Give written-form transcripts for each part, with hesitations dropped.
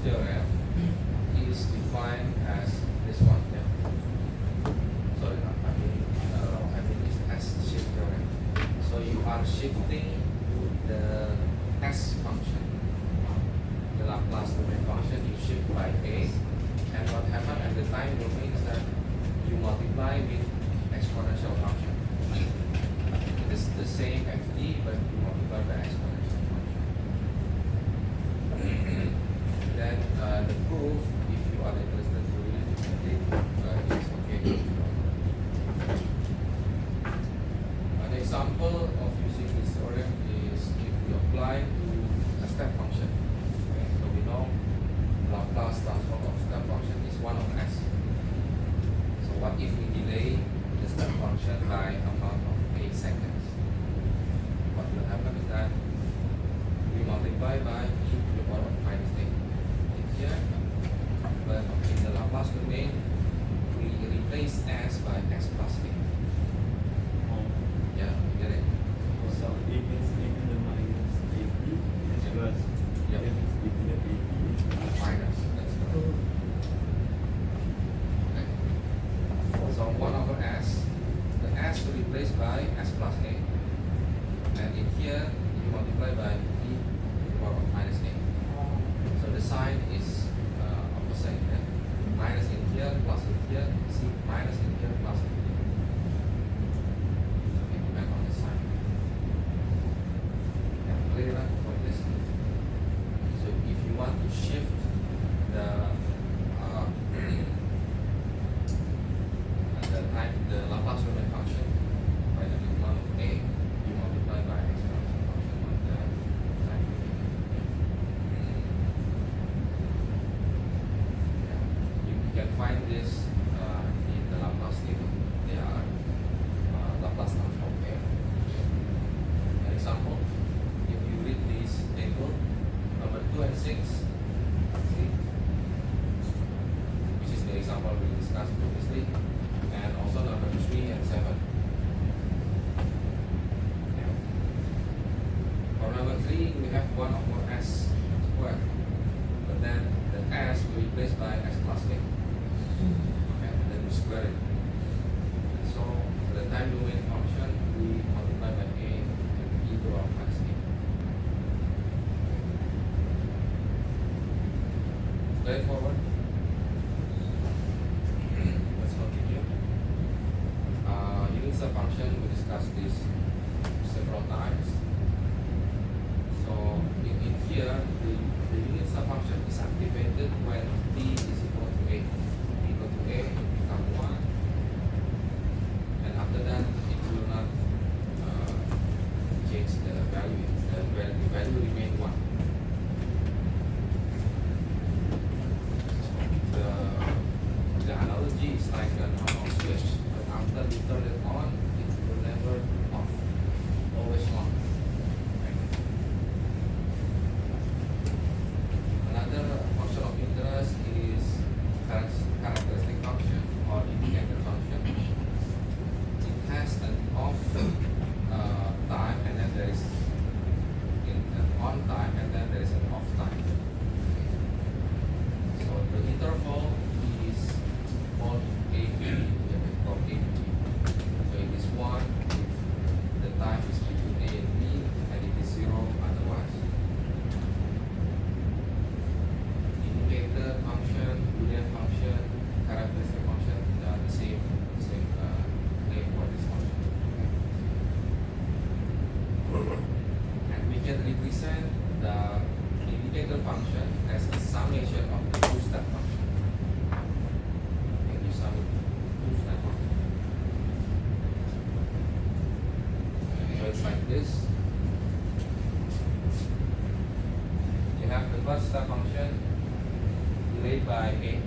theorem is defined as this one. Yeah. Sorry, I mean it's as shift theorem. So you are shifting the S function, the Laplace domain function. You shift by A, and what happens at the time domain is that you multiply with exponential function. It is the same FD, but you multiply by exponential function. Then the proof, if you are interested to read it, is okay. An example of using this theorem is if we apply to a step function. Okay, so we know Laplace transform of step function is 1 of S. So what if we delay the step function by amount of 8 seconds? What will happen is that we multiply by e to the power of minus 8 here, but in the Laplace domain we replace S by S plus 8. Yeah, get it? So if it's given the minus 80, it's plus. Yep. If it's given the 80, Minus, that's correct. Okay. So 1 over S, the S will replace by S plus 8, and in here you multiply by e to the power of minus 8. So the sign is opposite. Yeah? Minus in here, plus in here, see, minus in here, plus in here. Okay, depend on the sign. Yeah, clear enough for this? So if you want to shift the the Laplace domain function by the minimum of A, you multiply by exponential function on the time. Yeah. You can find this in the Laplace table. They are Laplace transform A. An example, if you read this table, number 2 and 6, see, which is the example we discussed previously, and also number 3 and 7. Yeah. For number 3, we have 1 over S squared, but then the S will replace by S plus 8. Okay, and then we square it. So for the time domain function, we multiply by A and e to the power of minus 8. Straightforward. Let's continue. Unit step function, we discussed this several times. So in here, the unit step function is activated when t is equal to A. Equal to A, it become 1. And after that, it will not change the value. The value remain 1. The analogy is like an on-off switch. But after you turn it on, it will never off. Always on. Okay. Another function of interest is characteristic function or indicator function. It has an off time, and then there is an on time, and then there is an off time. So the interval is called AB. Called AB. So it is 1 if the time is between A and B, and it is 0 otherwise. Indicator function, Boolean function, characteristic function, they are the same name for this function. And we can represent the indicator function as a summation of the two-step function. And you sum two-step function. So it's like this. You have the first step function delayed by A.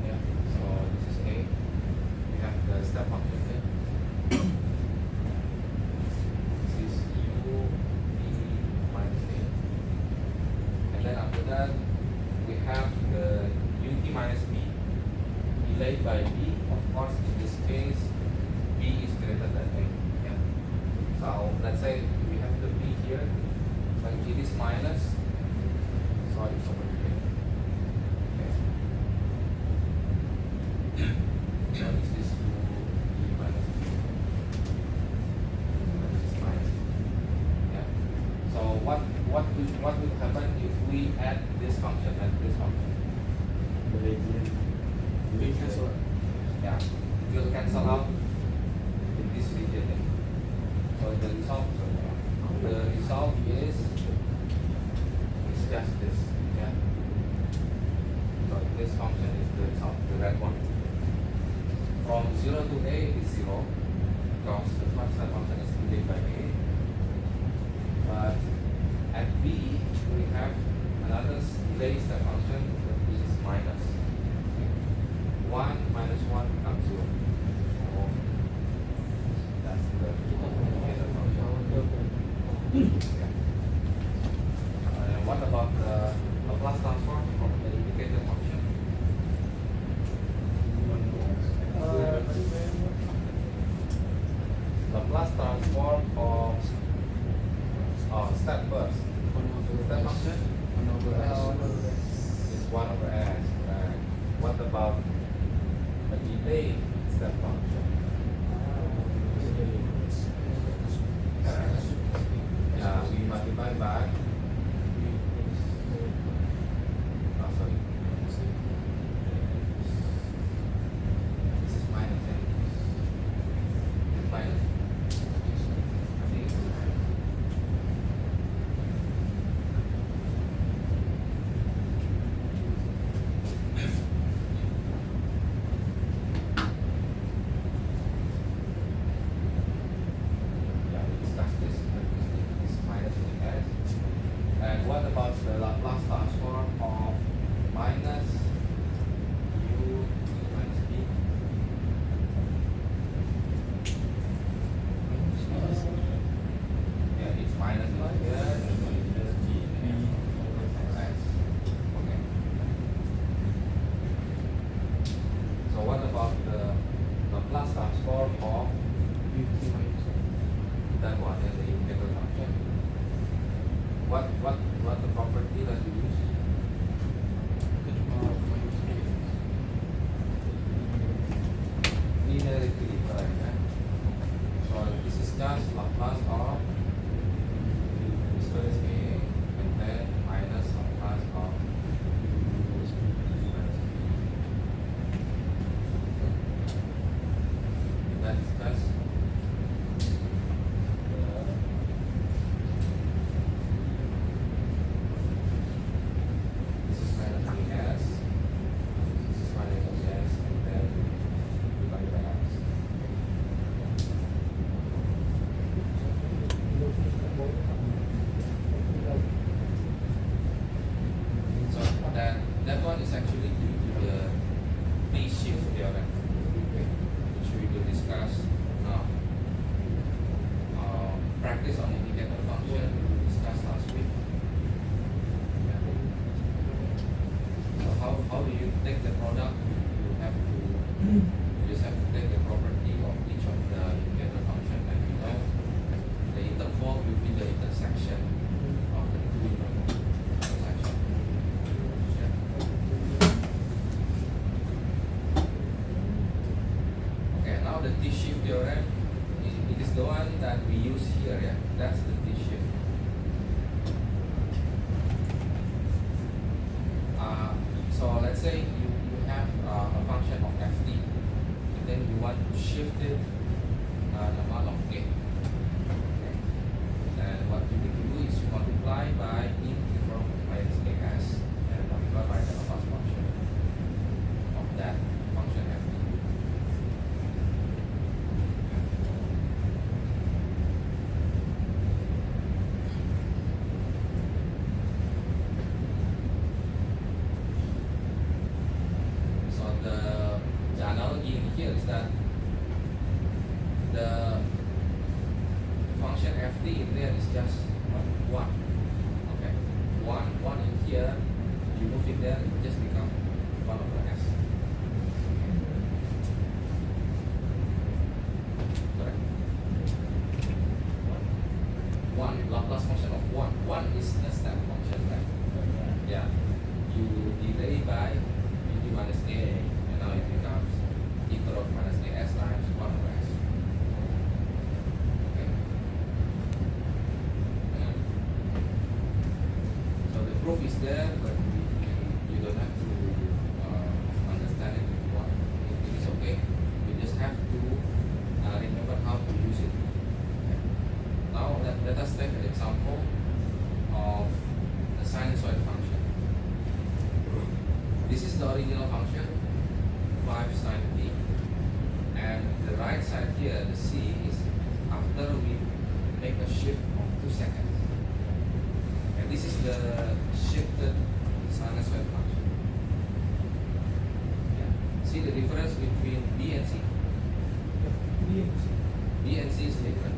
Yeah. So this is A. You have the step function here. This is U B minus A. And then after that, we have the UT minus B delayed by B. Of course, in this case, B is greater than A. Yeah. So let's say we have the B here, when it is minus, so it's over here. add this function and this function. The region. We cancel. Yeah, it will cancel out in this region. Yeah. So the result is just this. Yeah. So this function is the result, the red one. From 0 to a is 0 because the first function is delayed by a. But at b we have another delay step function which is minus. 1 minus 1 becomes 0. So that's the indicator function. Yeah. And what about the Laplace transform from the indicator function? Laplace transform of step first. Step function is 1 over s. Right. What about a delay step function? We multiply by. Sorry. This is minus. Minus. And what about the Laplace transform of minus u minus b? Yeah, it's minus here and minus g s. Okay. So what about the Laplace transform of that one and the integral function? What the property that you use? Linearity, correct? Eh? So this is just Laplace of this one is a and then minus Laplace of that is just this is minus s. This is minus s and then divided by x. So that one is actually due to the phase shift theorem, which we will discuss now. Practice on indicator function we discussed last week. So how do you take the product? You just have to take the property of each of the indicator function, and you know the interval will be the intersection of the two intersections. Okay, now the T-shift theorem, it is the one that we use here, yeah? That's the T-shift. So let's say you have a function of ft, and then you want to shift it an amount of a. Okay. And what you need to do is you multiply by e from minus as and multiply by the Laplace function of that function ft. So the analogy in here is that the function ft in there is just 1. Okay, 1 in here, you move it there, it will just become 1 over s. Correct. 1 Laplace function of 1. 1 is the step function, right? Yeah. You delay by dt minus a, and now it becomes e to the minus as times 1 over s. Okay. So the proof is there, but you don't have to understand it if you want. It is okay. You just have to remember how to use it. Okay. Now let us take an example of the sinusoid function. This is the original function, 5 sin t, and the right side here, the c, is after we make a shift of 2 seconds. And this is the shifted sinusoid function. Yeah. See the difference between B and C? B and C is different.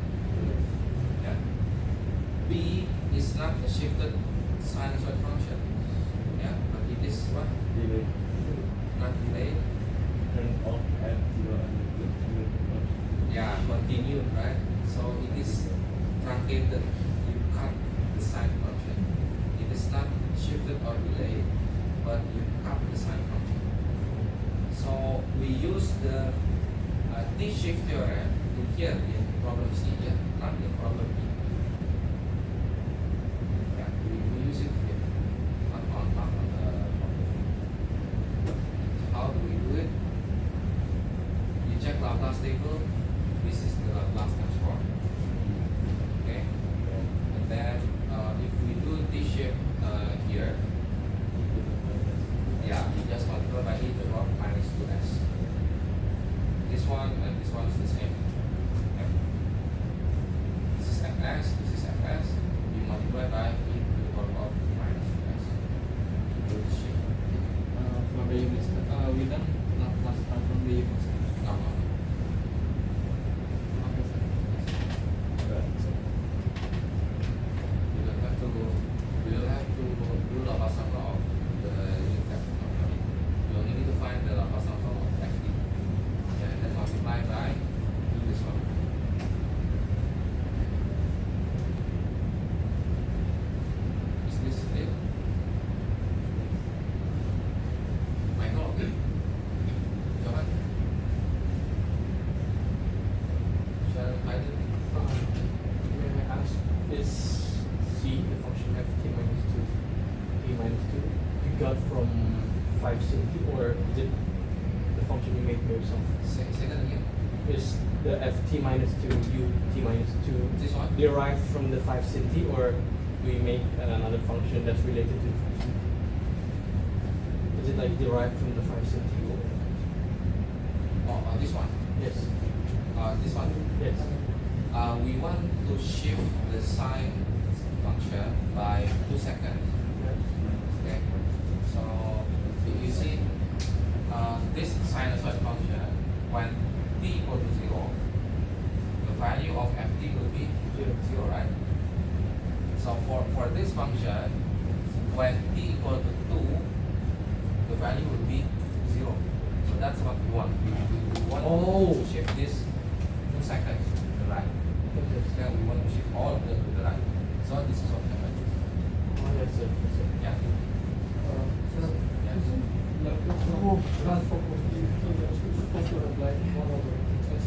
Yeah. B is not a shifted sinusoid function. Yeah, but it is what? Delay. Not delayed. Turn off at 0 and continue. Yeah, continued, right? So it is truncated. You cut the sine function. It is not shifted or delayed, but you cut the sine function. So we use the T-shift theorem in here in problem C here, not in problem B. Yeah, we use it here, not on the problem. So how do we do it? You check Laplace table. This is the Laplace transform. Okay, and then if we do T-shape here, yeah, you just multiply by e to the power minus 2s. This one and this one is the same. Okay. This is fs, this is fs. You multiply by e to the power of minus 2s. Do the shape. For the units, we done Laplace transform the units. No, no. Okay, sir. You don't have to. You don't have to do Laplace transform of the unit vector. You only need to find the Laplace transform of ft. Yeah, and then multiply by this one. Is this clear? Michael, okay? Johan? Shall I do? May I ask, is C the function f t minus 2, t minus 2, you got from 5 sin t, or is it the function you made by yourself? Say that again. Is the f t minus 2, u t minus 2 This one? derived from the 5 sin t, or do we make another function that's related to 5 sin t? Is it like derived from the 5 sin t? Or? Oh, this one. Yes. This one. Yes. We want to shift the sine function by 2 seconds. Okay. So you see, this sinusoid function, when t equal to 0, the value of ft will be 0, right? So for this function, when t equal to 2, the value will be 0. So that's what we want. We want Oh. to shift this 2 seconds to the right. Okay. Then we want to shift all of them to the right. So this is what happens. Oh, that's it. That's it. Yeah. Laplace transform of the supposed to have like 1 over s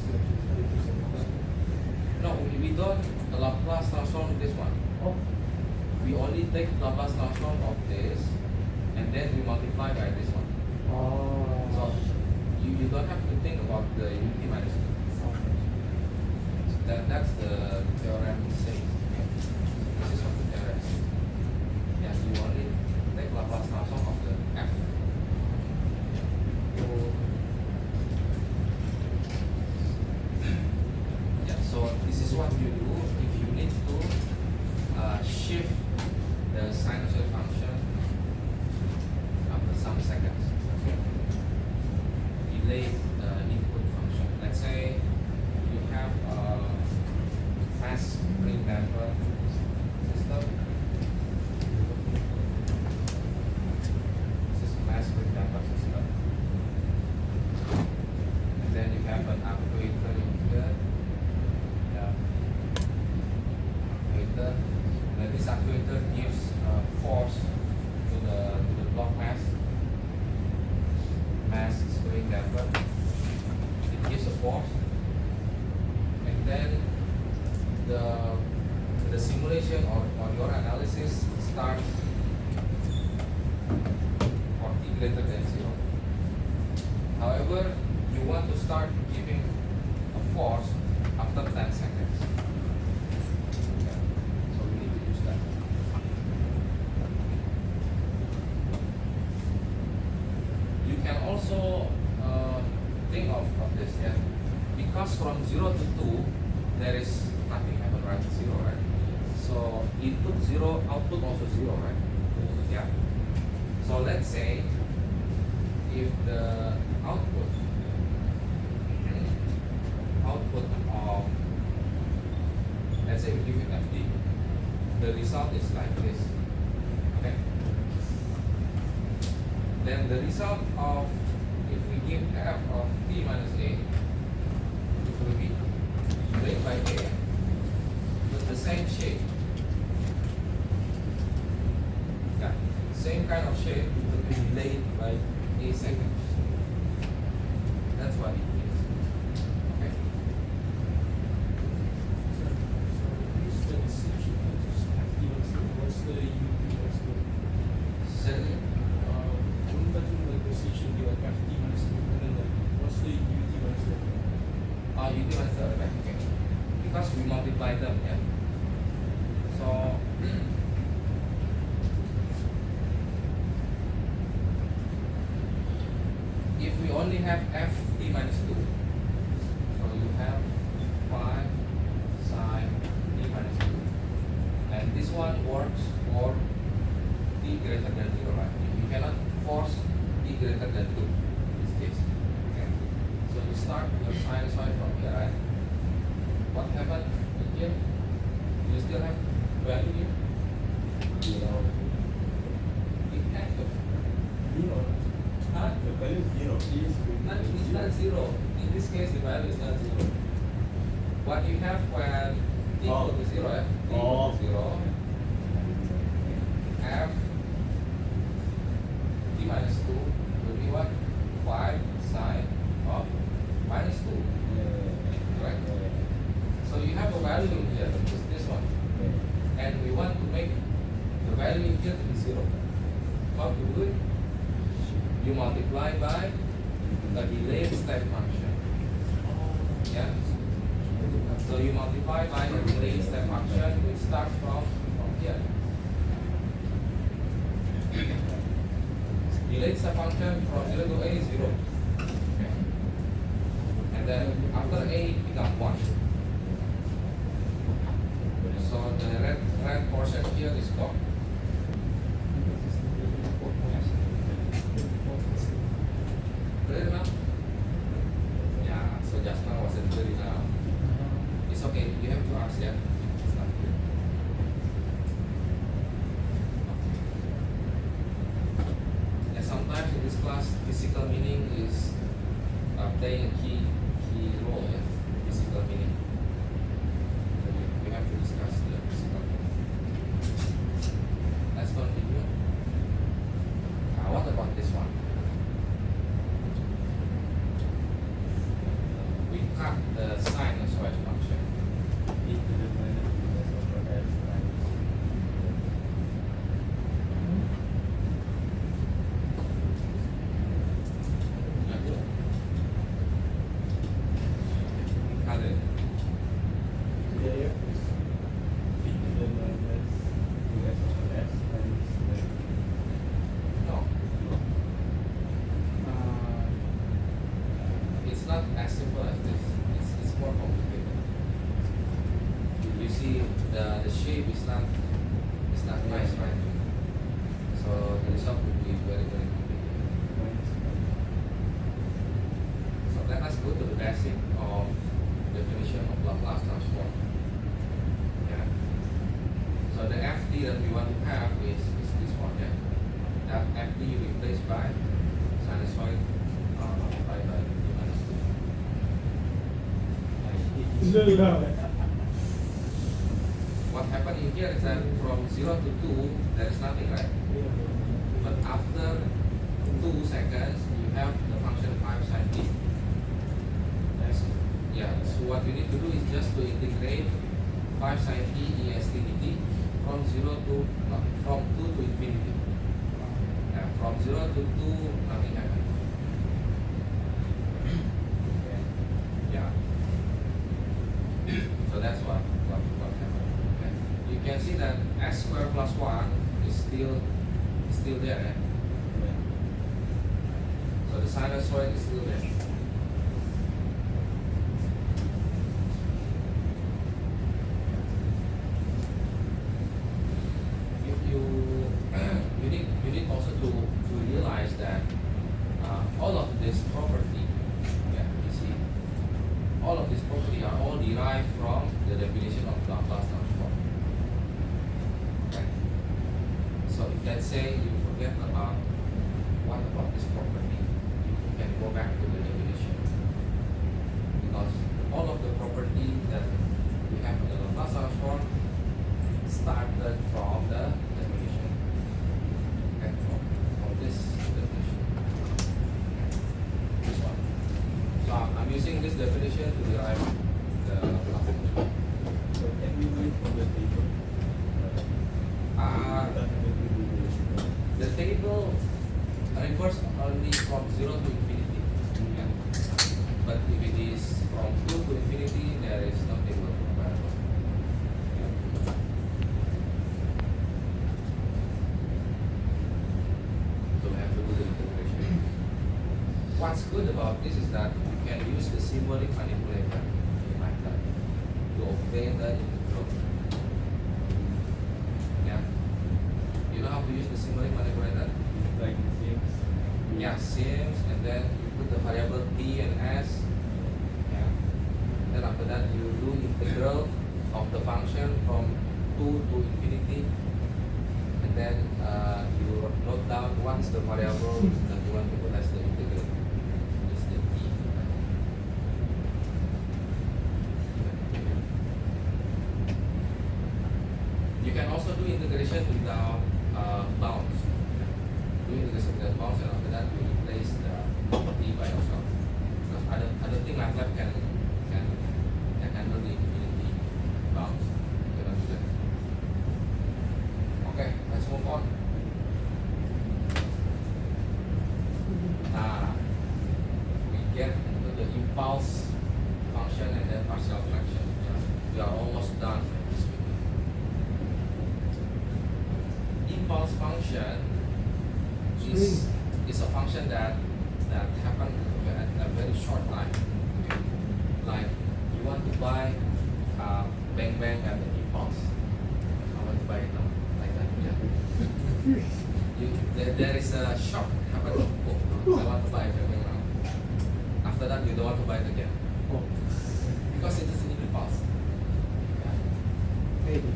No, we don't Laplace transform this one. Oh, We only take Laplace transform of this, and then we multiply by this one. So you don't have to think about the unity minus 2. That's the theorem says. Okay? This is what the theorem says. Yeah, you only take Laplace transform of the f. Yeah, so this is what you do if you need to shift the sinusoid function after some seconds. Okay. Delay the input function. Let's say you have a fast spring damper system can also think of this, yeah. Because from 0 to 2, there is nothing happen, right? 0, right? So input 0, output also 0, right? Yeah. So let's say if the output of, let's say we give it FD, the result is like this. Okay. Then the result of, if we give f of t minus a, it will be laid by a with the same shape. Yeah, same kind of shape will be laid by a seconds. That's what it means. Okay. What's the decision? What's the Say it again. kung ba't yung decision di FT minus 2, what's the UT minus 2? You do as the right, okay. Because we multiply them, yeah. So if we only have f t minus 2, so you have 5 sine t minus 2, and this one works for t greater than 0, right? You cannot force t greater than 2 in this case. Okay. So you start your sinusoid from here, right? What happened here? You still have value here? It has the huh? The value is 0. It's not 0. In this case, the value is not 0. What you have when t equal to 0, t equal to 0, f t minus 2 will be what? 5 sine of minus 2. Right? So you have a value in here, which is this one. And we want to make the value in here to be 0. How to do it? You multiply by a delayed step function. Yeah? So you multiply by a delayed step function which starts from here. Delayed step function from 0 to a is 0. Okay. And then after a it becomes 1. So the red portion here is gone. Clear now? Yeah, so just now wasn't clear now. It's okay, you have to ask, yeah? It's not clear. Yeah, sometimes in this class, physical meaning is playing a key role, yeah? Physical meaning. So we have to discuss the physical meaning. Let's continue. What about this one? We cut the sinusoid function. E to the minus over s times. Cut it. F is e to the minus 2s over s times No, it's not as simple as this. It's more complicated. You see, the shape is not nice, right? So the result would be very complicated. minus So let us go to the basic of definition of Laplace transform. Yeah. So the FT that we want to have is this one, yeah. That FT replaced by sinusoid multiplied by t minus 2. What happened in here is that from 0 to 2, there is nothing, right? But after 2 seconds, you have the function 5 sine t. Yeah, so what you need to do is just to integrate 5 sine t est dt from 0 to, no, from 2 to infinity. From 0 to 2, nothing happens. Yeah. So that's what happened. Okay. You can see that s squared plus 1 is still there. Eh? So So the sinusoid is still there. If you you need also to realize that all of this property, yeah, you see, all of this property are all derived from the definition of Laplace transform. Okay. So if let's say you forget about what about this property, you can go back to the definition, because all of the property that we have in the Laplace transform started from the definition. Okay, from this definition. This one. So I'm using this definition to derive the Laplace transform. So can we do it from the table? The table refers only from 0 to infinity. Yeah. But if it is from 2 to infinity, there is no table available. Yeah. So we have to do the integration. What's good about this is that you can use the symbolic manipulator in MATLAB to obtain the integral. Yeah. You know how to use the symbolic manipulator? Like Sims. Yeah, Sims, and then you put the variable t and s. Yeah. Then after that you do integral of the function from 2 to infinity, and then you note down what is the variable that you want to put as the integral. It's the t. You can also do integration without bounds. Do integration without bounds, and after that you replace the t by yourself. Because I don't think MATLAB can handle the infinity bounds. You cannot do that. Okay, let's move on. Now we get into the impulse function and then partial fraction. We are almost done with this video. Impulse function is a function that happens at a very short time. Okay. Like you want to buy bang bang and the impulse. I want to buy it now, like that. Yeah. There is a shock happen. Oh, I want to buy bang bang now. After that, you don't want to buy it again because it is an impulse. Yeah. Maybe.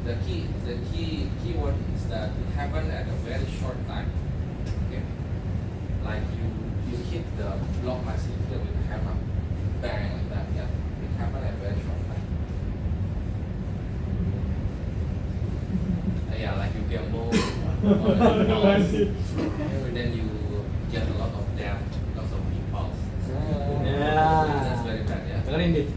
The key word is that it happened at a very short time. Okay, like you hit the block massive here with a hammer, bang like that. Yeah, it happened at a very short time. Yeah, like you gamble on an impulse, and then you get a lot of debt because of impulse. Yeah. That's very bad. Yeah. Dengerin dit.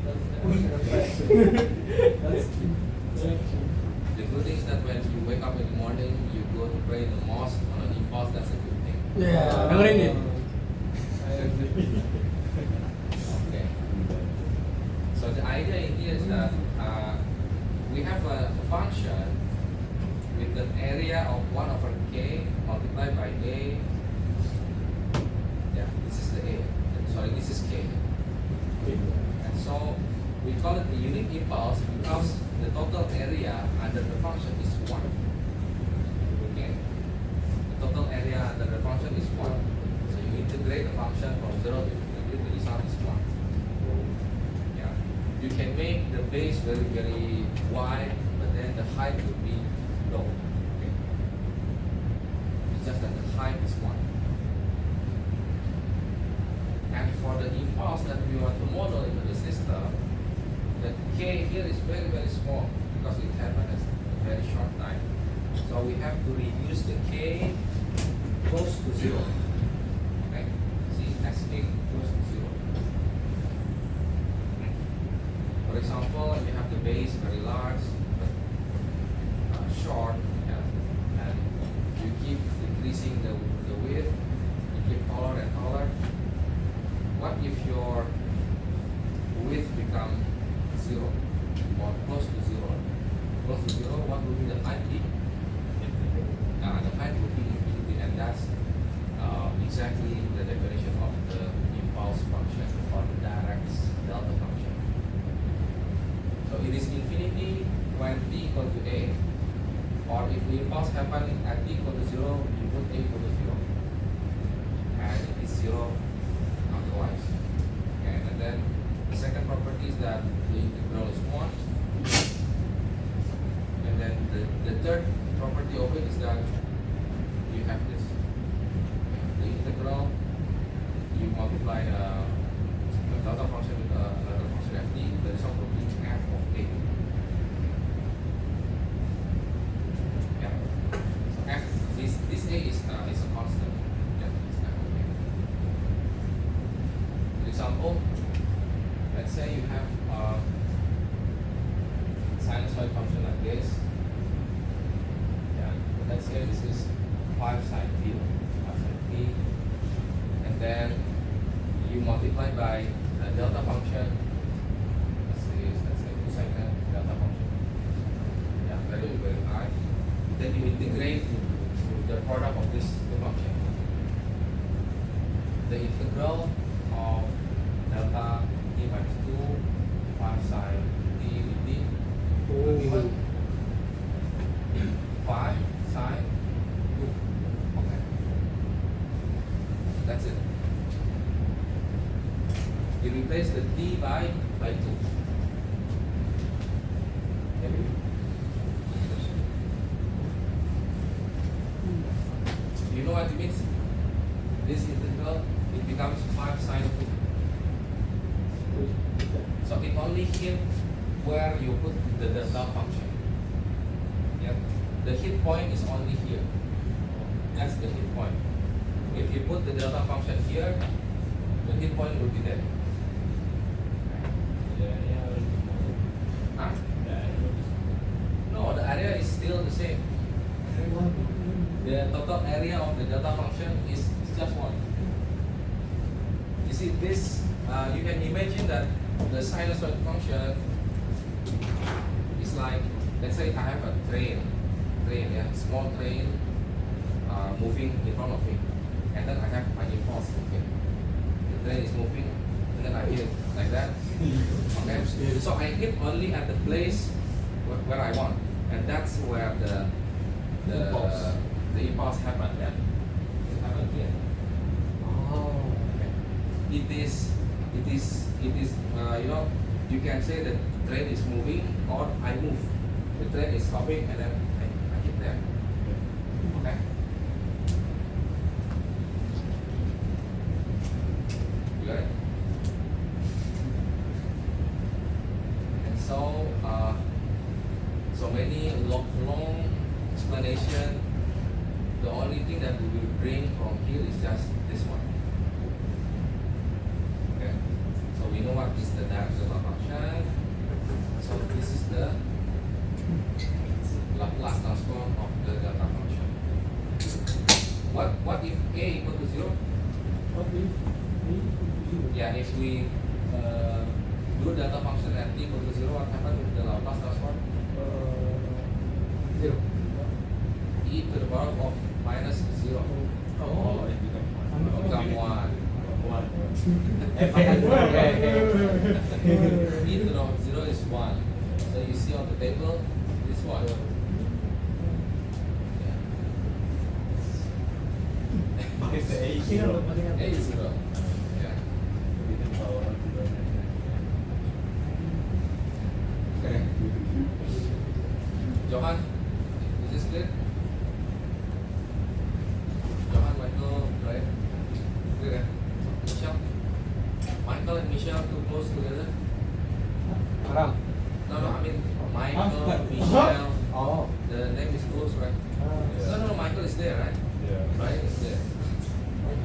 The good thing is that when you wake up in the morning, you go to pray in the mosque on an impulse. That's a good thing. Yeah. Dengerin dit. Okay. So the idea in here is that we have a function with an area of 1 over k multiplied by a. Yeah, this is the a. Sorry, this is k. And so we call it the unit impulse because the total area under the function is 1. Okay. The total area under the function is 1. So you integrate the function from 0 to infinity, the result is 1. Yeah. You can make the base very, very wide, but then the height would be low. Okay. It's just that the height is 1. And for the impulse that we want to model into the system, the k here is very, very small because it happened at a very short time. So we have to reduce the k close to 0. Okay? See, sk close to 0. For example, you have the base very large but short, yeah, and you keep decreasing the width, you keep taller and taller. What if your width become 0 or close to 0? Close to 0, what would be the height be? The height would be infinity, and that's exactly the definition of the impulse function or the direct delta function. So it is infinity when t equal to a, or if the impulse happen at t equal to 0, you put a equal to 0, and it is 0 otherwise. Okay, and then the second property is that the integral is 1. And then the third property of it is that you have this. The integral, you multiply the delta function with another function ft, the result will be f of a. Yeah. So f, this a is a constant. Yeah, it's f of a. For example, let's say you have a sinusoid function like this. Yeah, let's say this is 5 sine t, and then you multiply by the delta function. Let's say 2 sine delta function. Yeah, value is very high. Then you integrate the product of these two functions. The integral of delta t minus 2 5 sine t dt will be what? 5 sine 2. Okay. That's it. You replace the t by 2. You know what it means? This integral, it becomes 5 sine 2. So it only hit where you put the delta function. Yeah. The hit point is only here. That's the hit point. If you put the delta function here, the hit point will be there. Huh? No, the area is still the same. The total area of the delta function is just 1. You see this, you can imagine that the sinusoid function is like, let's say I have a train, yeah, small train moving in front of me, and then I have my impulse. Okay, the train is moving, and then I hit it like that. Okay, so I hit only at the place where I want, and that's where the impulse happened. Yeah, it happened here. Oh. Okay. It is you know, you can say that train is moving or I move. The train is stopping and then I hit there. Okay. You got it? And so so many long explanation. The only thing that we will bring from here is just this one. Okay. So we know what is the direct delta function. So this is the Laplace transform of the delta function. What if a equal to 0? Yeah, if we do delta function at t equal to 0, what happens with the Laplace transform? 0. E to the power of minus 0. Oh. it Become 1. E to the power of 0 is 1. So you see on the table, this one. It's the A zero. A is 0. Yeah. Okay. Johan, is this clear? Johan, Michael, right? Clear, eh? Michelle? Michael and Michelle too close together? Haram. No, I mean Michael, Michelle. Oh. The name is close, right? No, Michael is there, right? Yeah. Right, is there.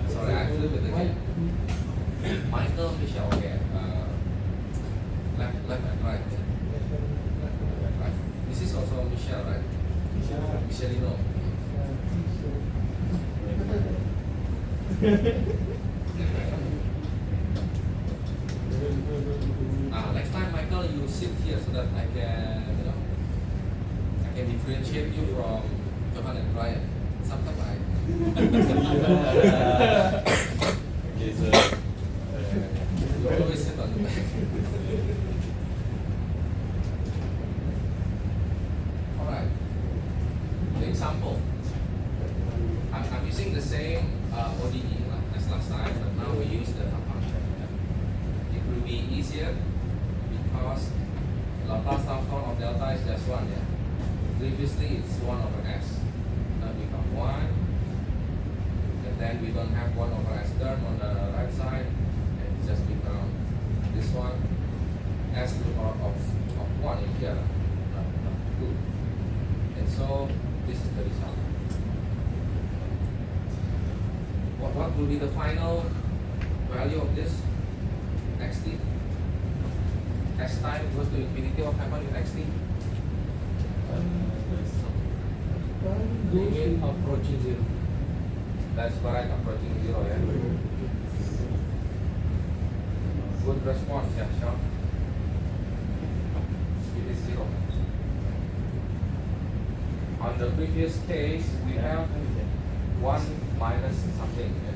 Sorry, I flip it again. Michael, Michelle, okay. Left and right. Right. This is also Michelle, right? Michelino. Next time, Michael, you sit here so that I can differentiate you from Johan and Brian. Sometimes I Okay, so You always sit on the back. Alright. The example. I'm using the same ODE as last time, but now we use the function. It will be easier because Laplace transform of delta is just 1, yeah. Previously it's 1 over s. Now become 1. And then we don't have 1 over s term on the right side. And it just become this one. S to the power of 1 in here. Not 2. And so this is the result. What will be the final value of this xt? As time goes to infinity, what happens with xt? Limit approaching 0. That's correct, approaching 0, yeah. Good response, yeah, Sean. It is 0. On the previous case, we have 1 minus something, yeah.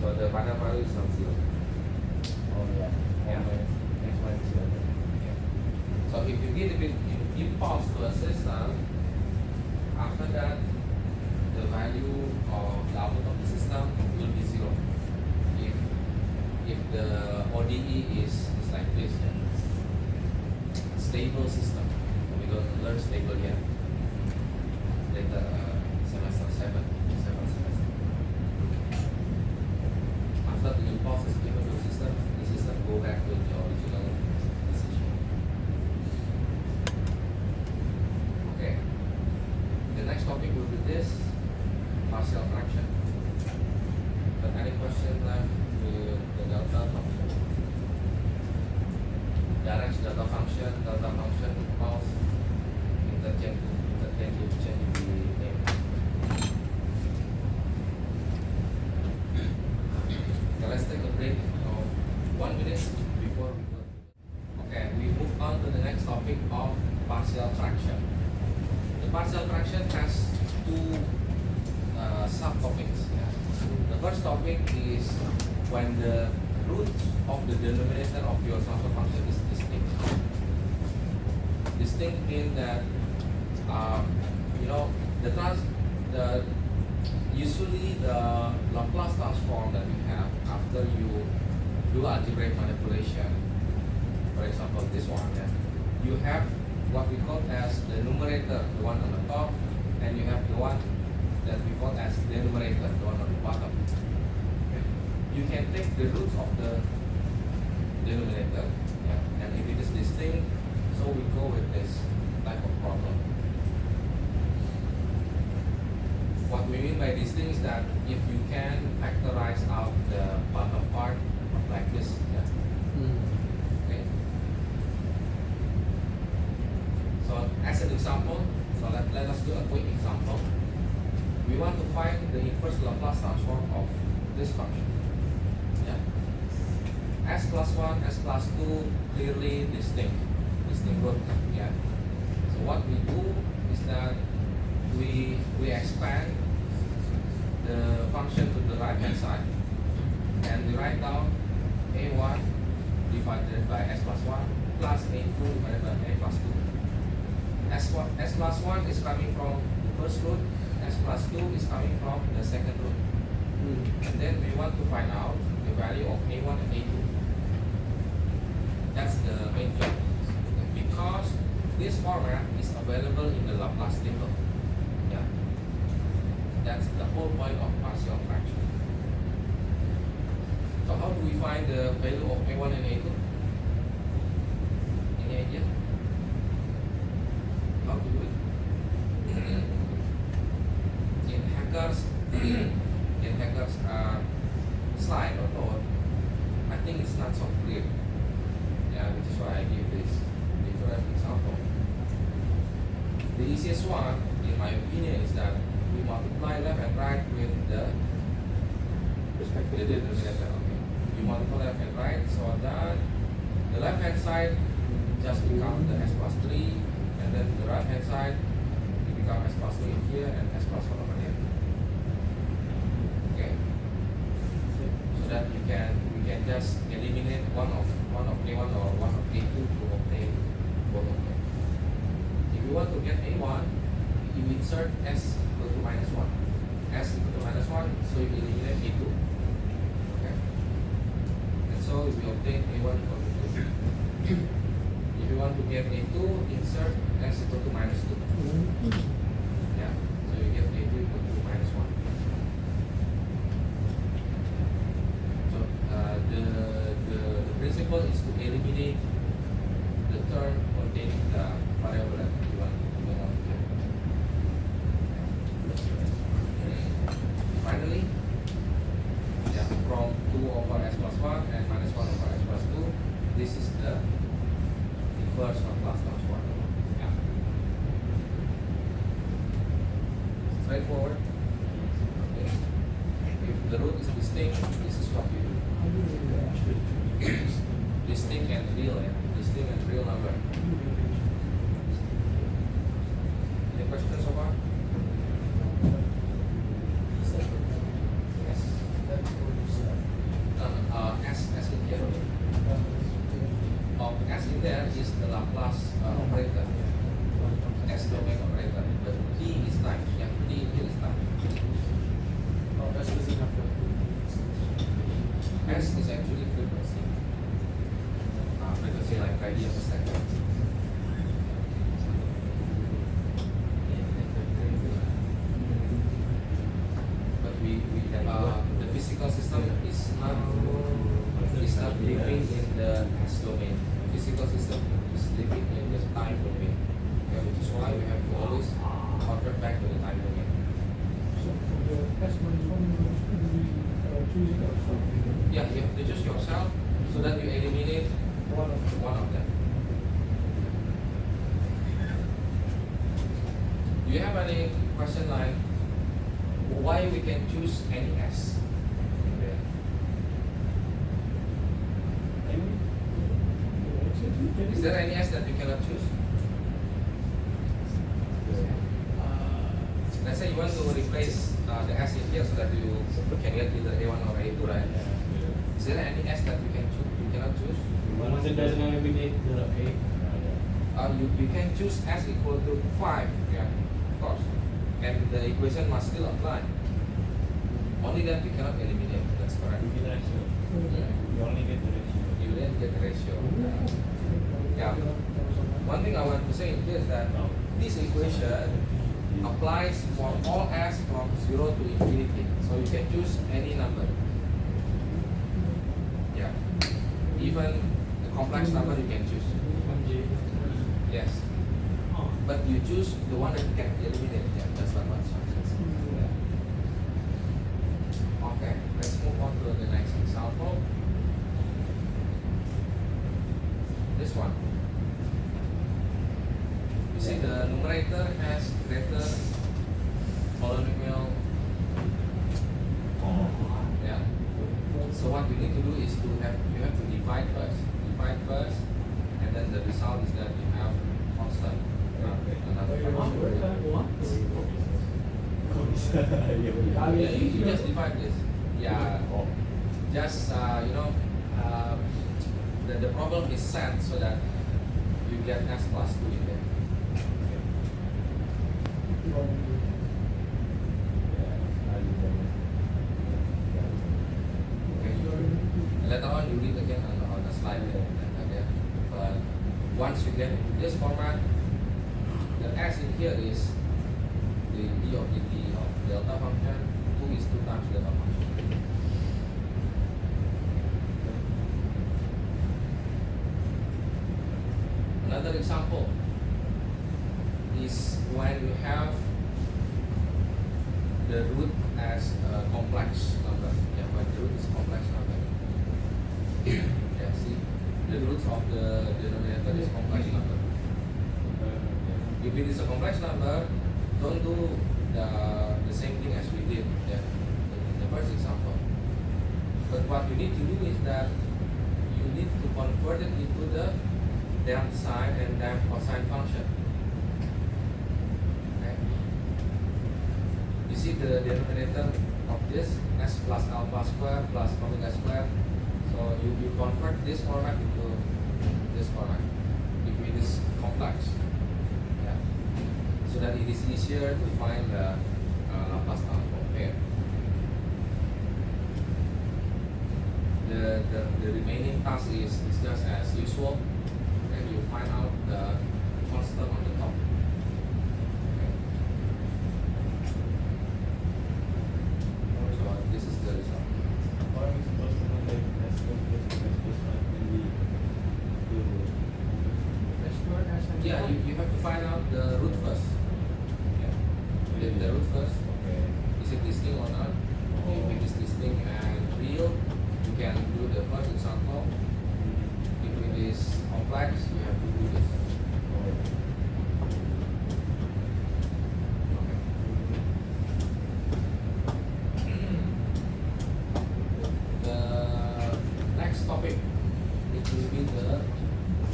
So the final value is not 0. oh yeah, Yeah. X minus zero. Yeah. So if you give it impulse to a system, after that, the value of the output of the system will be 0. If the ODE is like this, yeah. Stable system. We don't learn stable yet. Later, semester 7 semester. After the impulse is given to the system go back to the original decision. Okay. The next topic will be this partial fraction. But any question left with the delta function? Direct delta function, impulse, interchange the name. Okay, let's take a break of 1 minute before we go. Okay, we move on to the next topic of partial fraction. The partial fraction has two subtopics. Yeah. The first topic is when the root of the denominator of your transfer function is distinct. Distinct means that usually the Laplace transform that you have after you do algebraic manipulation. For example, this one, yeah, you have what we call as the numerator, the one on the top, and you have the one that we call as the numerator, the one on the bottom. Okay. You can take the root of the denominator, yeah, and if it is distinct, so we go with this type of problem. What we mean by distinct is that if you can factorize out the bottom part like this, yeah. Okay. So as an example, so let us do a quick example. We want to find the inverse Laplace transform of this function. Yeah. S plus 1, S plus 2, clearly distinct root. Yeah. So what we do is that we expand the function to the right hand side and we write down a1 divided by s plus 1 plus a2 divided by a plus 2. S plus 1 is coming from the first root, s plus 2 is coming from the second root. And then we want to find out the value of a1 and a2. That's the main job. Because this format is available in the Laplace table. Yeah. That's the whole point of partial fraction. So how do we find the value of a1 and a2? Any idea? How to do it? In Hacker's slide or note, I think it's not so clear. Yeah, which is why I give this different example. The easiest one, in my opinion, is that we multiply left and right with the denominator. Okay. You multiply left and right so that the left hand side just becomes the s plus 3, and then the right hand side it becomes s plus 2 in here and s plus 1 over here. Okay. just eliminate one of A1 or one of A2 to obtain both of them. If you want to get A1, you insert S equal to minus 1. S equal to minus 1, so you eliminate A2. Okay? And so we obtain A1 equal to 2. If you want to get A2, insert S equal to minus 2. Yeah, so you get A2 equal to minus 1. So the principle is to eliminate the term containing the variable that you want to get. Finally, yeah, from 2 over S plus 1 and minus 1 over S plus 2, this is the inverse of plus times 1. Yeah. Straightforward. Okay. If the root is distinct, this is what you do. Distinct and real, yeah. Distinct and real number. Any questions so far? Yes. S in here. S in there is the Laplace operator. S domain operator. But T is time. Yeah, T here is time. Oh, that's the thing after. S is actually frequency. Frequency like radian per second. But the physical system is not living in the S domain. The physical system is living in the time domain. Okay, which is why we have to always convert back to the time domain. So for the S minus 1, we choose it ourselves. Yeah, you have to choose yourself so that you eliminate one of them. Do you have any question like why we can choose any S? Is there any S that you cannot choose? Let's say you want to replace the S in here so that you can get either A1 or A2, right? Is there any S that you can choose? You cannot choose? Once it doesn't eliminate the A. You can choose S equal to 5, yeah, of course. And the equation must still apply. Only that you cannot eliminate. That's correct. You only get the ratio. You then get the ratio. Yeah. One thing I want to say here is that this equation applies for all S from 0 to infinity. So you can choose any number. Yeah. Even the complex number you can choose. 1J. Yes. But you choose the one that you can eliminate. Yeah, that's what instructions. Yeah. Okay, let's move on to the next example. This one. You see the numerator has greater polynomial. Yeah. So what you need to do is you have to divide first. Divide first, and then the result is that you have constant. Another fraction. What? Yeah, you just divide this. Yeah. Just the problem is set so that you get S plus 2 in there. Okay. Later on you read again on the slide there. But once you get into this format, the S in here is the d of dt of delta function. 2 is 2 times delta function. Another example is when you have the root as a complex number. Yeah, when the root is a complex number. Yeah, see, the root of the denominator is complex number. If it is a complex number, don't do the same thing as we did in the first example. But what you need to do is that you need to convert it into the damped sine and damped cosine function. Okay. You see the denominator of this S plus alpha square plus omega square. So So you convert this format into this format if it is complex. Yeah. So that it is easier to find the Laplace transform pair. The remaining task is just as usual, and you find out the constant on the top. Okay. So this is the result. Or are we supposed to know like S plus one when we do S2 as an Yeah, you have to find out the root first. Yeah. The root first. okay. Is it distinct or not? If it is distinct and real, you can do the first example. If it is complex, you have to do this. The next topic, it will be the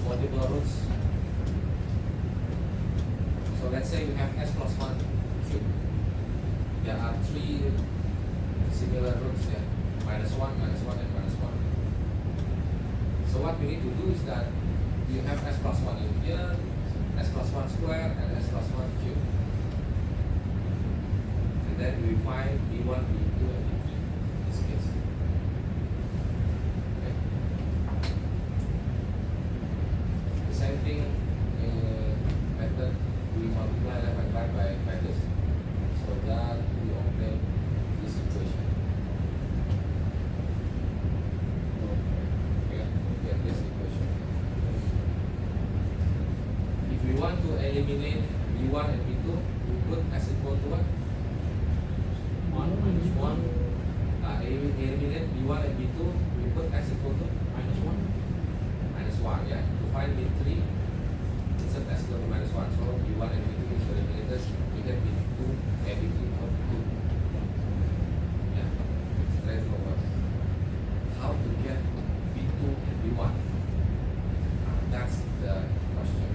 multiple roots. So let's say you have S plus 1 cube. There are 3 similar roots here, minus 1, minus 1, and minus 1. So what we need to do is that you have S plus 1 in here, S plus 1 square, and S plus 1 cube. And then we find B1, B2, and B3 in this case. Okay. The same thing method, we multiply left and right by this, so that we obtain this equation. Okay, we get this equation. If we want to eliminate B1 and B2, we put S equal to what? 1 minus 1 Eliminate B1 and B2, we put S equal to minus 1. minus 1, yeah. To find B3, insert S equal to minus 1. So B1 and B2 is eliminated, we get B2 and B3 equal to 2. Yeah, straightforward. How to get B2 and B1? That's the question.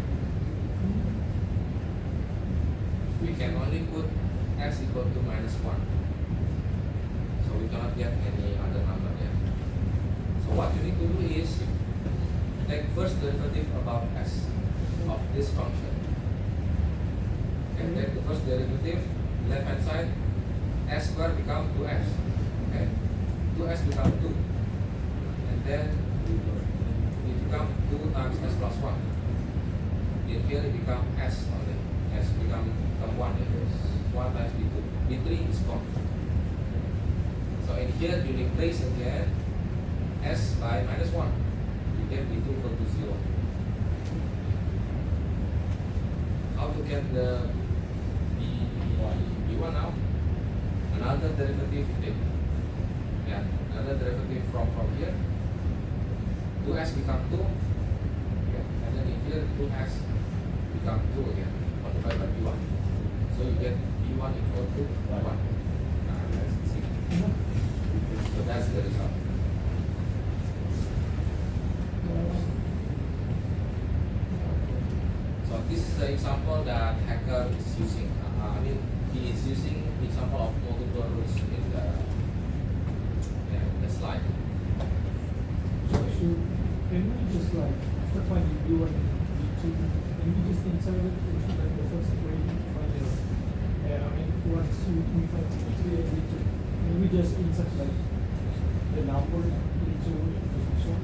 We can only put S equal to minus 1. So we cannot get any other number there. So what you need to do is take first derivative about S of this function. And take the first derivative, left hand side, S square become 2S. Okay? 2S become 2. And then it become 2 times S plus 1. In here it become S only. S become 1. It is 1 times B2. B3 is gone. So in here you replace again S by minus 1. You get B2 equal to 0. How to get the B1 now? Another derivative you take. Yeah, another derivative from here. 2S become 2. Okay. And then in here 2S become 2 again. Multiplied by B1. So you get B1 equal to 1. Let's see. So that's the result. So this is the example that hacker is using. I mean, he is using example of multiple roots in the slide. So can we just like after finding B1 and B2, can we just insert it into like the first equation to find the I mean once we find B3 and B2, can we just insert like the number into the first one?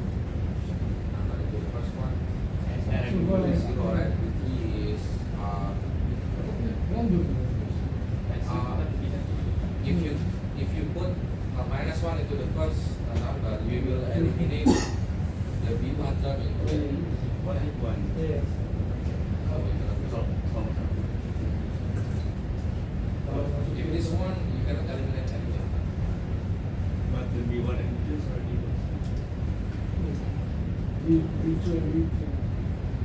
I'm going to do the first one. So B2 go is ahead. 0, right? B3 is Random. if you put minus 1 into the first number, you will eliminate the B1 term into it. What is one? Yeah. So we cannot do it. If it is 1, you cannot eliminate anything. But the B1 and B2 is already B2 and B3.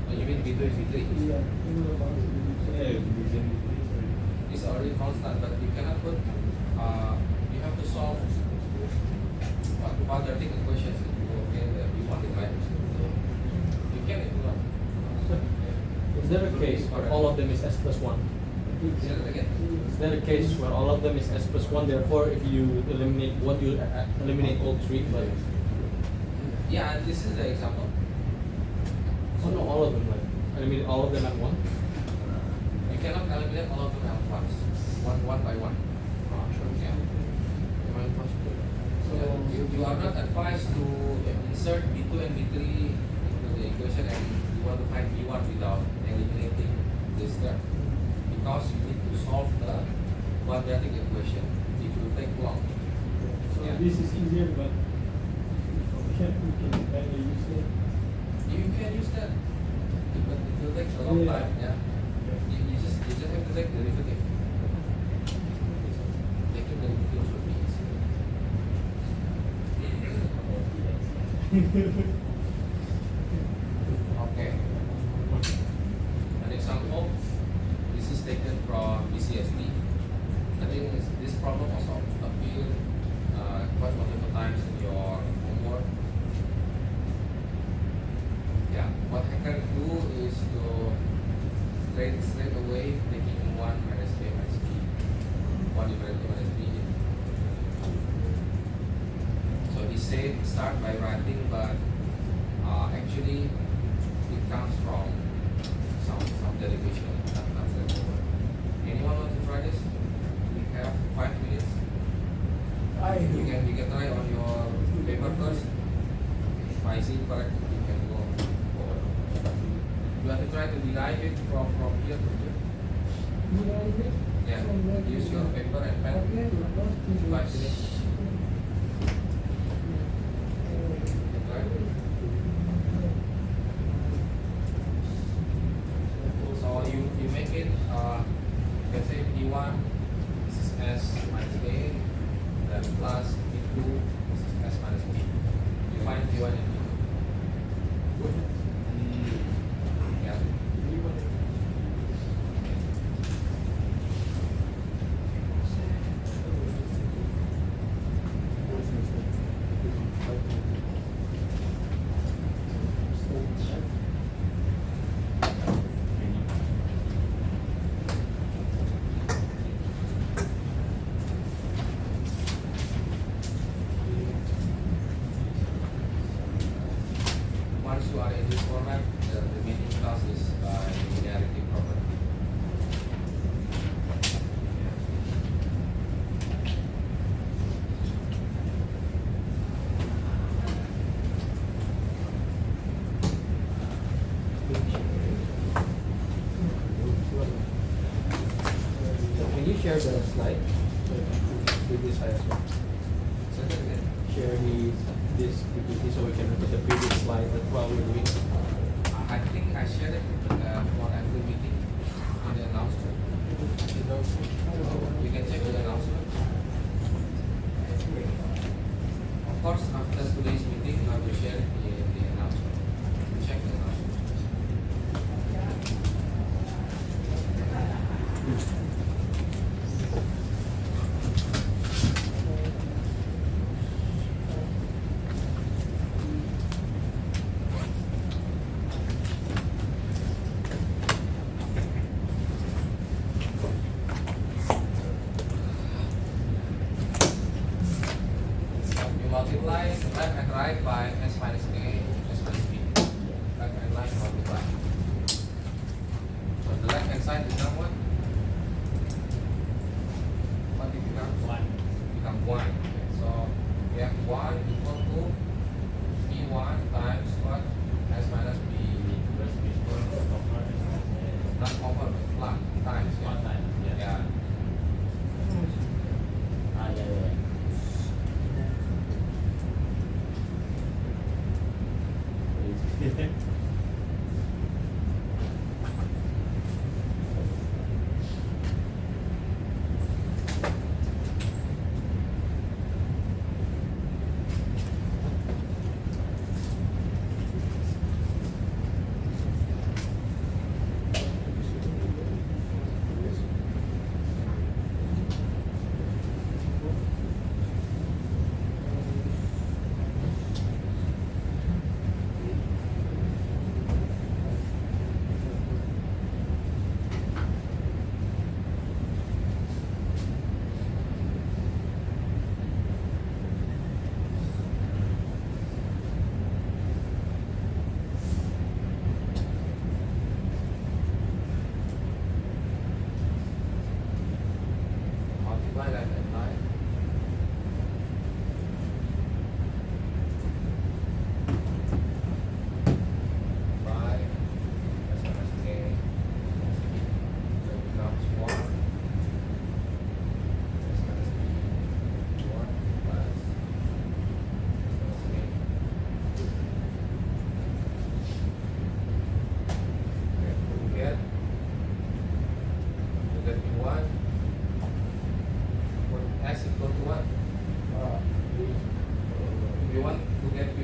Oh, you mean B2 is B3? Yeah, you know about the B2. B1 and B3 is already. It's already constant, but you cannot put, you have to solve quadratic equations if you obtain the B1 divided. You can if you want. Is there a case where all of them is S plus 1? Say that again. Is there a case where all of them is S plus 1? Therefore, if you eliminate one, you eliminate all 3. But Yeah, this is the example. So no, all of them like. I mean, all of them at one. You cannot eliminate all of them at once, one by one. Yeah. So You are not advised to insert B2 and B3 into the equation and you want to find B1 without eliminating this term. Because you need to solve the quadratic equation. It will take long. So Yeah. this is easier, but function we can kind of use it. You can use that, but it will take a long Yeah. time. Yeah. You just have to take derivative. Taking derivative should be easy. Okay. An example. This is taken from BCSD. I think this problem also appeared quite multiple times in your homework. Yeah. What I can do is to straight away taking 1 minus a minus b. 1 divided by minus b. So he said start by writing, but actually it comes from some derivation, not straightforward. Anyone want to try this? We have 5 minutes. You can try on your paper first. If I see it correct, you can go forward. You have to try to derive it from here to here. Yeah. Use your paper and pen. 5 minutes. You can try. So you make it, let's say P1, this is S minus A, then plus P2, this is S minus B. You find P1 and P2. Yeah. Once you are in this format, the remaining class is by linearity property. So can you share the slide with this slide as well? So that again. Share this PPT so we can look at the previous slide that while we're doing. I think I shared it for every meeting in the announcement. You can check the announcement. Of course, after today's meeting, I will share it in the announcement. Check the announcement. You multiply left and right by S minus A, S minus B. Left and right multiply. So the left hand side become what? What it becomes? 1. Become 1. So we have 1 equal to P1 times what? S minus B. Not over, but plus times. Yeah.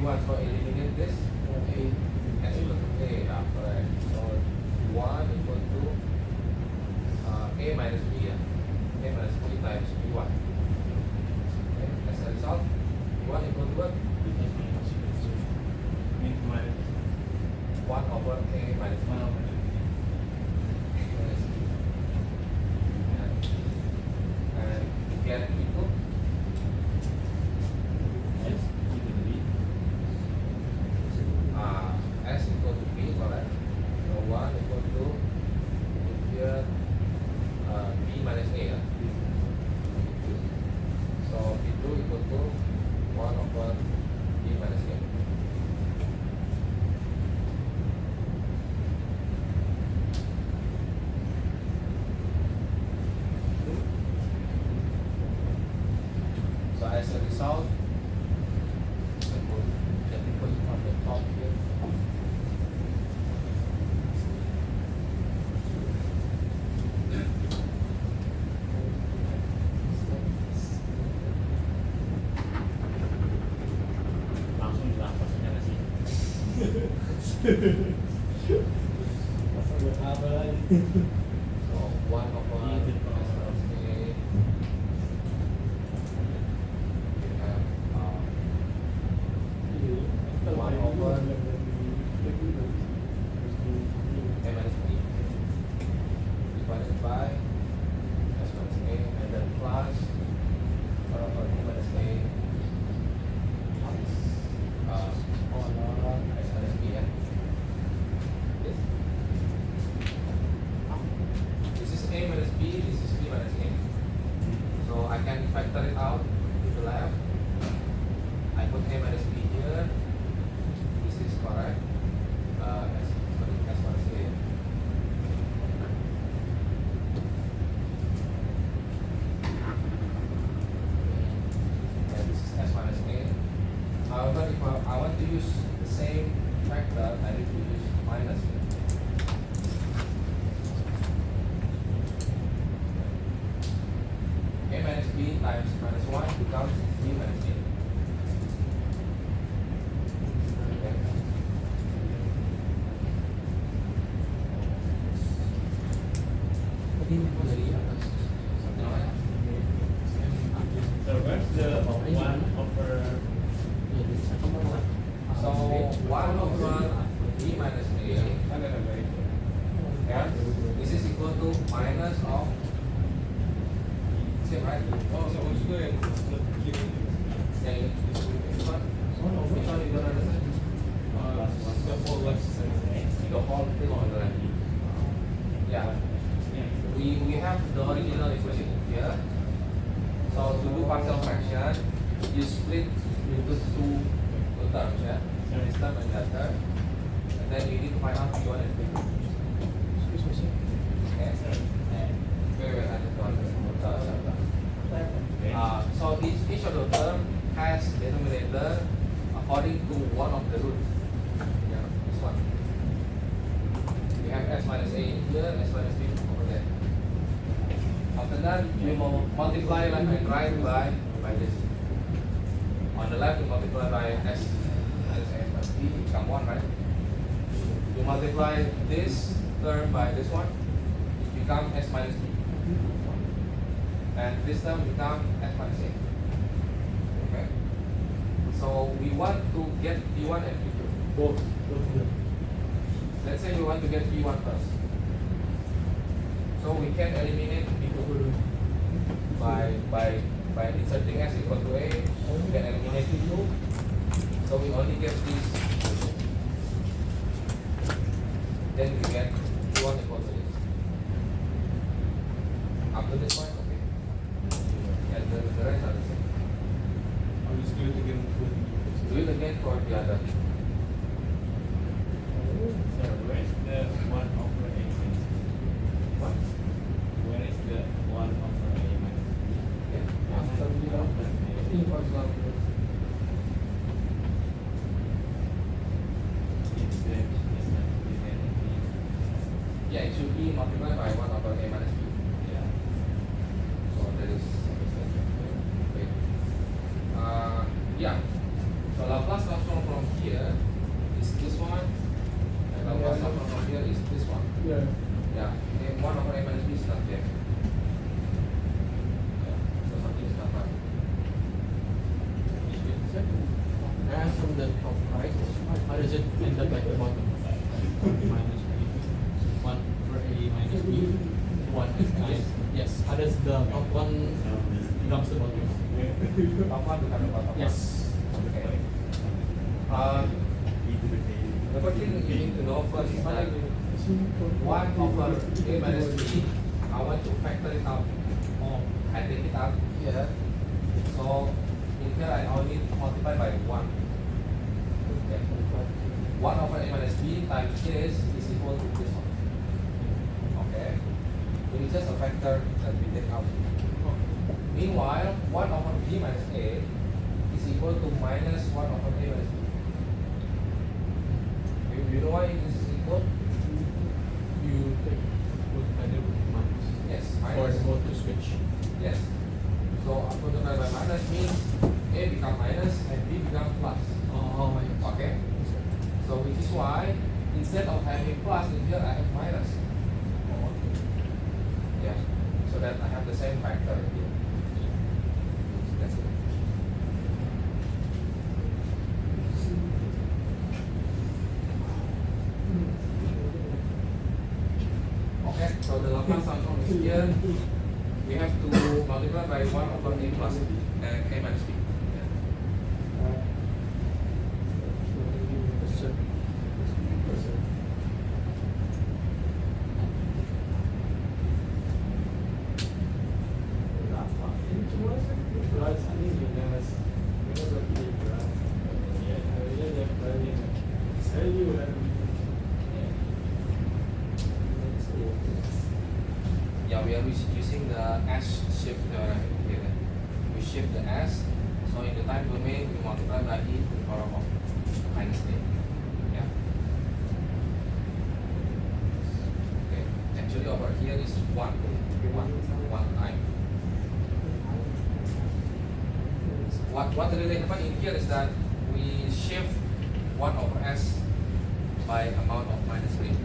B1, so eliminate this. S equal to A, correct. So B1 equal to A minus B, A minus B times B1. Okay, as a result, B1 equal to what? 1 over A minus B. Minus B. And get equal S equal to B, correct? So 1 equal to here B minus A. So B2 equal to 1 over B minus A. So as a result, let me put it on the top here. Langsung dilampasannya ke sini. Pasal buat apa lagi? So 1 over S minus A. We have 1 over A minus B divided by S minus A, and then plus 1 over B minus A is S minus B, ya. Yes. This is A minus B, this is B minus A. So I can factor it out to the left. I put A minus B here. This is correct. S minus A. And this is S minus A. However, if I want to use the same factor, I need to use minus here. A minus B times minus 1 becomes B minus A. Okay. Jadi something like that. So where's the 1 over So 1 over B minus A, yeah, this is equal to minus of same, right? Oh, so what's good? Yang ini, this one, which one you don't understand? The whole left side. The whole thing on the left. Yeah, we have the original equation here. So to do partial fraction, you split into two terms, yeah. This term and that term, and then you need to find out B1 and B2. Excuse me, Okay. Wait, I just want so each of the term has denominator according to one of the roots. Yeah, this one. We have S minus A here, S minus B over there. After that, we will multiply left and right by this. On the left, you multiply by S minus A plus B, become 1, right? You multiply this term by this one, it becomes S minus B. And this term becomes S minus A. Okay? So we want to get B1 and B2. both here. Let's say we want to get B1 first. So we can eliminate B2 by inserting S equal to A. We can eliminate B2. So we only get this. Then we get B1 equal to this. Up to this point, okay. And the rest are the same. I'll just do it again with Do it again for the other. So where is the 1 over A minus B? What? Where is the 1 over A minus B? Yeah. After the over A. In for example, It's the Yeah, it should be multiplied by 1 over A minus B. yeah. So that is okay. Yeah. So So Laplace transform from here is this one, and Laplace transform from here is this one. Yeah. Yeah, and 1 over a minus b is not there. Yeah, so something is not right. And from the top right, how does it end up at the bottom? 1 minus b. 1 for a minus b. 1 times. Yes. How does the top one becomes the bottom? Top one become the bottom. Yes. Okay. The first thing you need to know first is that 1 over a minus b, I want to factor it out. I take it out here. So in here I only multiply by 1. Okay. 1 over a minus b times this is equal to this one. Okay. It is just a factor that we take out. Meanwhile, 1 over b minus a is equal to minus 1 over a minus b. You know why it is equal? You take both either minus. Yes, Or minus. both to switch. Yes. So multiply by minus means a become minus and b become plus. Oh, yes. Okay. So which is why instead of having plus in here I have minus. Oh, okay. Yeah. So that I have the same factor here. That's it. Okay. So the Laplace transform is here. We have to multiply by 1 over a plus a minus b. Yeah. Yeah, we are using the S shift theorem here. We shift the S, so in the time domain we multiply by e to the power of minus a. Yeah. Okay. Actually over here is 1 time. What really happen in here is that we shift 1 over S by amount of minus a. Okay.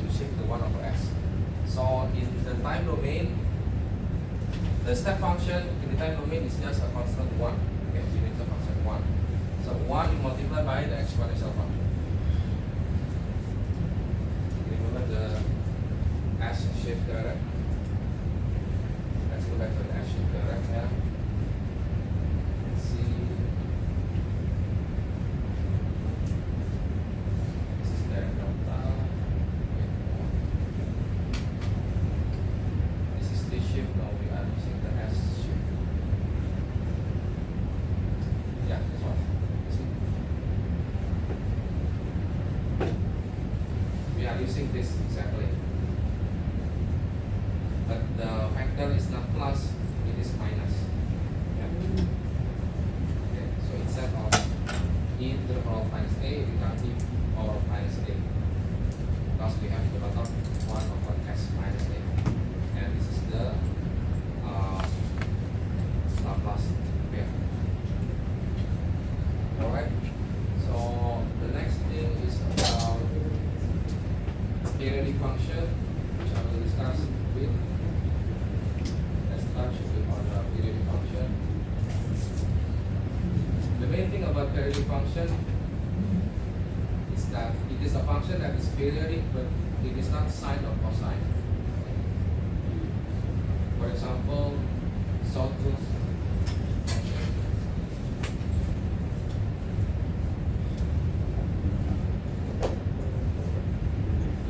We shift the 1 over S. So in the time domain, the step function in the time domain is just a constant 1. Okay, we need the function 1. So 1 you multiply by the exponential function. Remember the S shift theorem. Let's go back to the S shift theorem here. Let's see. This is the delta. This is the shift. Now we are using the S shift. Yeah, this one. See? We are using this exactly. But the factor is not plus, it is minus. Yeah. Okay, so instead of e to the power of minus a, we can e to the power of minus a. Because we have the bottom 1 over s minus a. And this is the Laplace pair. Alright, so the next thing is about periodic function, which I will discuss with. Let's start with on the periodic function. The main thing about periodic function is that it is a function that is periodic, but it is not sine or cosine. For example, sawtooth function.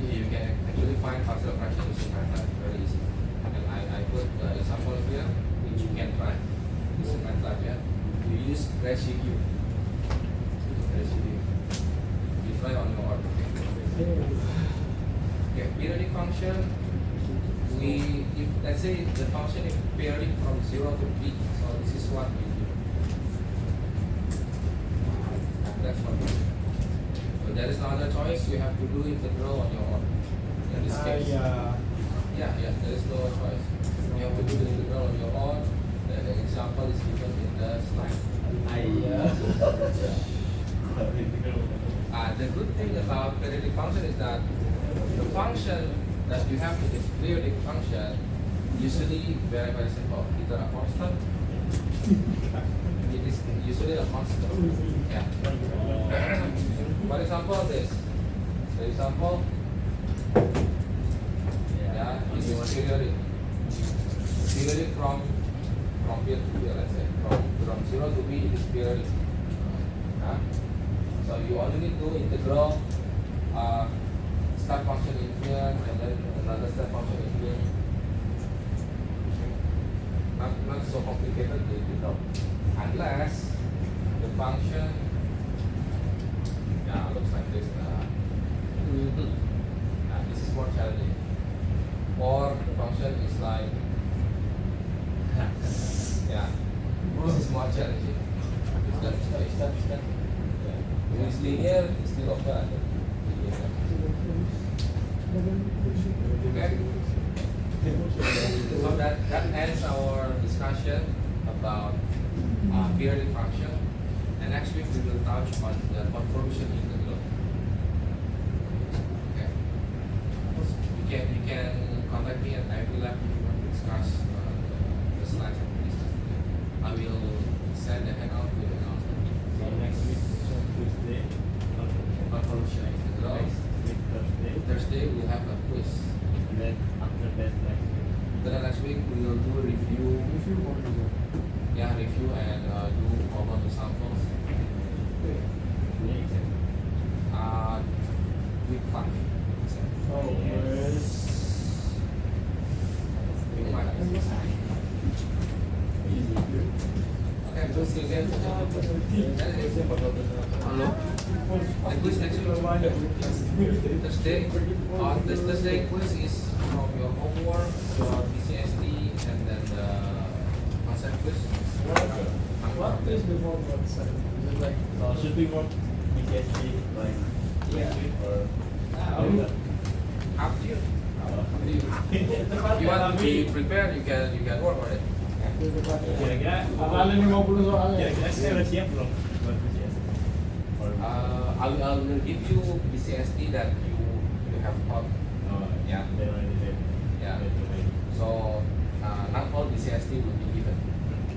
You can actually find partial fraction using MATLAB very easy. And I put the example here, which you can try. This is MATLAB, yeah. You use residue. Residue. You try on your own. Okay, periodic function. If let's say the function is periodic from 0 to b, so this is what we do. That's what we do. So there is no other choice. You have to do integral on your own. In this case, yeah, there is no choice. You have to do the integral on your own. The example is given in the slide. function is that the function that you have in the periodic function usually very very simple. Either a constant, it is usually a constant. Yeah. For example, this. For example, yeah, this is periodic. Periodic from here to here, let's say. From 0 to b, it is periodic. Yeah. So you only need to integral step function in here and then another step function in here. Not so complicated, you know. Unless the function, yeah, looks like this. This is more challenging. Or the function is like, yeah, this is more challenging. It's Step. If it's linear, it's still okay. I think. Okay. So that ends our discussion about periodic function. And next week we will touch on the convolution integral. Okay. You can contact me at Ivy Lab if you want to discuss the slides of this. I will send the handout to the announcement. So next week, Tuesday, Convolution integral. next week, Thursday, Thursday we'll have a quiz. and then after that, next week. Then next week we will do review. Yeah, review and do over the samples. Yeah, exam. Week 5. Oh, Week 5. Okay, so see you again. Hello. The quiz next week. Thursday. This Thursday quiz is from your homework, your PCSD, and then the concept quiz. What is the formula? Is it like So should we work BCSD like next week or? Up to you. You want to be prepared, you can work on it. Kira-kira Amalan 50 soal ya? kira-kira saya udah siap belum buat BCSD? Or I will give you PCSD that you have taught. oh, Yeah. they already did. Yeah. They already. So not all PCSD will be given.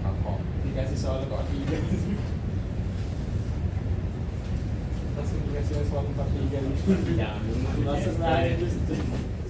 Not all. dikasih soal kok tiga. Langsung dikasih soal 43 gitu. Jangan dulu. Langsung BCSD. aja.